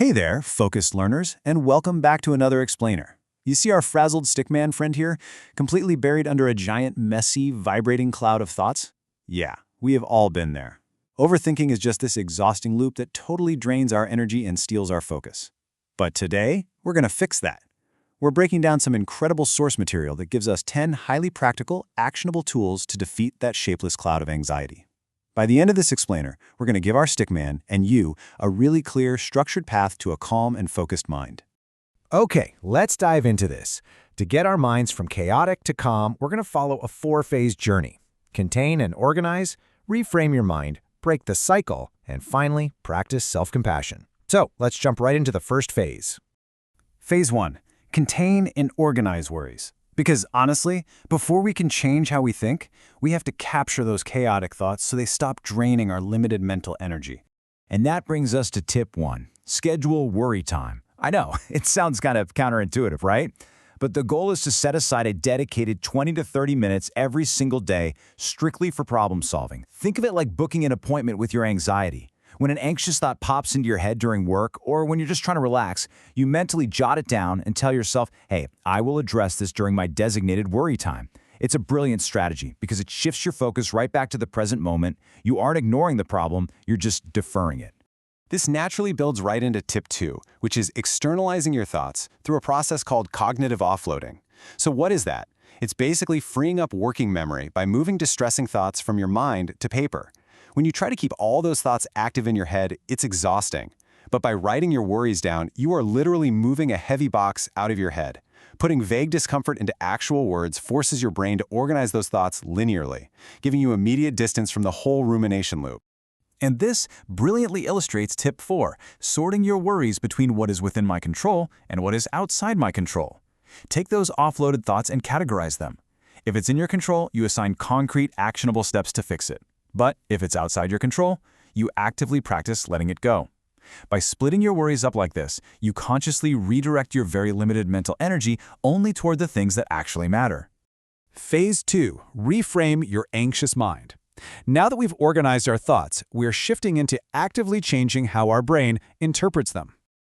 Hey there, focused learners, and welcome back to another explainer. You see our frazzled stickman friend here, completely buried under a giant, messy, vibrating cloud of thoughts? Yeah, we have all been there. Overthinking is just this exhausting loop that totally drains our energy and steals our focus. But today, we're going to fix that. We're breaking down some incredible source material that gives us 10 highly practical, actionable tools to defeat that shapeless cloud of anxiety. By the end of this explainer, we're going to give our stickman and you a really clear, structured path to a calm and focused mind. Okay, let's dive into this. To get our minds from chaotic to calm, we're going to follow a four-phase journey. Contain and organize, reframe your mind, break the cycle, and finally, practice self-compassion. So, let's jump right into the first phase. Phase 1. Contain and organize worries. Because honestly, before we can change how we think, we have to capture those chaotic thoughts so they stop draining our limited mental energy. And that brings us to tip 1, schedule worry time. I know, it sounds kind of counterintuitive, right? But the goal is to set aside a dedicated 20 to 30 minutes every single day strictly for problem solving. Think of it like booking an appointment with your anxiety. When an anxious thought pops into your head during work or when you're just trying to relax, you mentally jot it down and tell yourself, hey, I will address this during my designated worry time. It's a brilliant strategy because it shifts your focus right back to the present moment. You aren't ignoring the problem, you're just deferring it. This naturally builds right into tip 2, which is externalizing your thoughts through a process called cognitive offloading. So what is that? It's basically freeing up working memory by moving distressing thoughts from your mind to paper. When you try to keep all those thoughts active in your head, it's exhausting. But by writing your worries down, you are literally moving a heavy box out of your head. Putting vague discomfort into actual words forces your brain to organize those thoughts linearly, giving you immediate distance from the whole rumination loop. And this brilliantly illustrates tip 4, sorting your worries between what is within my control and what is outside my control. Take those offloaded thoughts and categorize them. If it's in your control, you assign concrete, actionable steps to fix it. But if it's outside your control, you actively practice letting it go. By splitting your worries up like this, you consciously redirect your very limited mental energy only toward the things that actually matter. Phase 2. Reframe your anxious mind. Now that we've organized our thoughts, we're shifting into actively changing how our brain interprets them.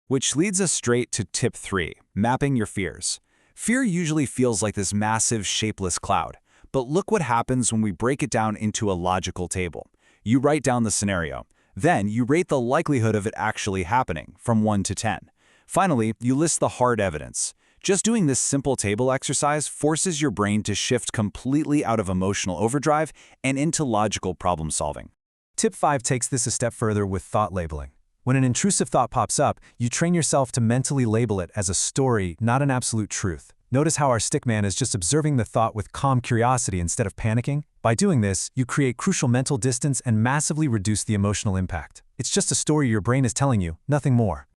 Which leads us straight to tip 3, mapping your fears. Fear usually feels like this massive, shapeless cloud. But look what happens when we break it down into a logical table. You write down the scenario. Then you rate the likelihood of it actually happening from 1 to 10. Finally, you list the hard evidence. Just doing this simple table exercise forces your brain to shift completely out of emotional overdrive and into logical problem solving. Tip 5 takes this a step further with thought labeling. When an intrusive thought pops up, you train yourself to mentally label it as a story, not an absolute truth. Notice how our stickman is just observing the thought with calm curiosity instead of panicking? By doing this, you create crucial mental distance and massively reduce the emotional impact. It's just a story your brain is telling you, nothing more.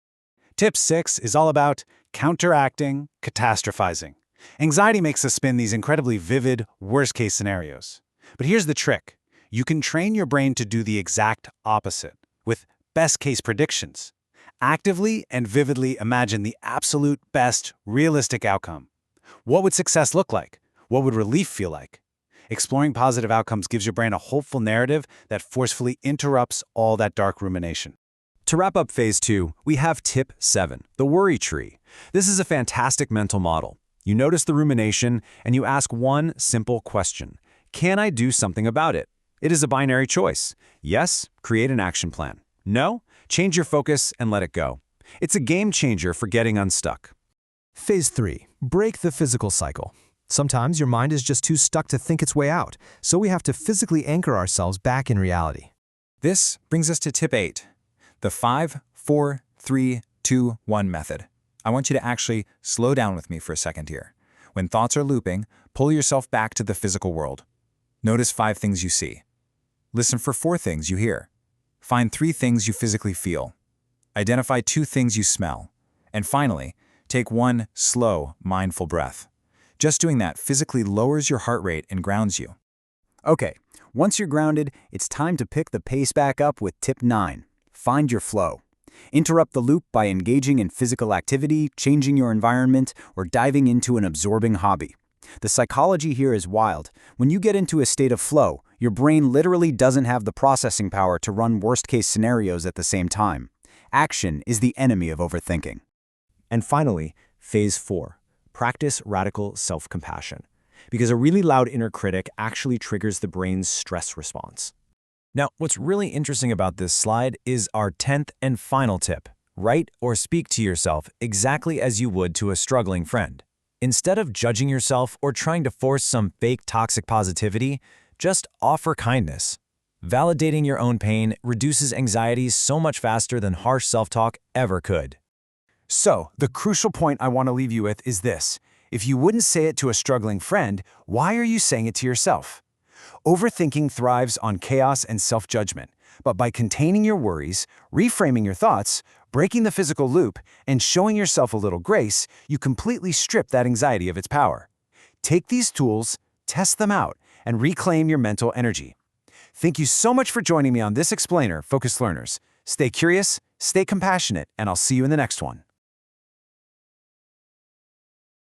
Tip 6 is all about counteracting catastrophizing. Anxiety makes us spin these incredibly vivid, worst-case scenarios. But here's the trick. You can train your brain to do the exact opposite, with best-case predictions. Actively and vividly imagine the absolute best, realistic outcome. What would success look like? What would relief feel like? Exploring positive outcomes gives your brain a hopeful narrative that forcefully interrupts all that dark rumination. To wrap up phase 2, we have tip 7, the worry tree. This is a fantastic mental model. You notice the rumination and you ask one simple question. Can I do something about it? It is a binary choice. Yes, create an action plan. No, change your focus and let it go. It's a game changer for getting unstuck. Phase 3, break the physical cycle. Sometimes your mind is just too stuck to think its way out, so we have to physically anchor ourselves back in reality. This brings us to tip 8, the 5, 4, 3, 2, 1 method. I want you to actually slow down with me for a second here. When thoughts are looping, pull yourself back to the physical world. Notice 5 things you see. Listen for 4 things you hear. Find 3 things you physically feel. Identify 2 things you smell. And finally, take 1 slow, mindful breath. Just doing that physically lowers your heart rate and grounds you. Okay, once you're grounded, it's time to pick the pace back up with tip 9, find your flow. Interrupt the loop by engaging in physical activity, changing your environment, or diving into an absorbing hobby. The psychology here is wild. When you get into a state of flow, your brain literally doesn't have the processing power to run worst-case scenarios at the same time. Action is the enemy of overthinking. And finally, phase 4, practice radical self-compassion. Because a really loud inner critic actually triggers the brain's stress response. Now, what's really interesting about this slide is our 10th and final tip. Write or speak to yourself exactly as you would to a struggling friend. Instead of judging yourself or trying to force some fake toxic positivity, just offer kindness. Validating your own pain reduces anxiety so much faster than harsh self-talk ever could. So, the crucial point I want to leave you with is this. If you wouldn't say it to a struggling friend, why are you saying it to yourself? Overthinking thrives on chaos and self-judgment, but by containing your worries, reframing your thoughts, breaking the physical loop, and showing yourself a little grace, you completely strip that anxiety of its power. Take these tools, test them out, and reclaim your mental energy. Thank you so much for joining me on this explainer, Focused Learners. Stay curious, stay compassionate, and I'll see you in the next one.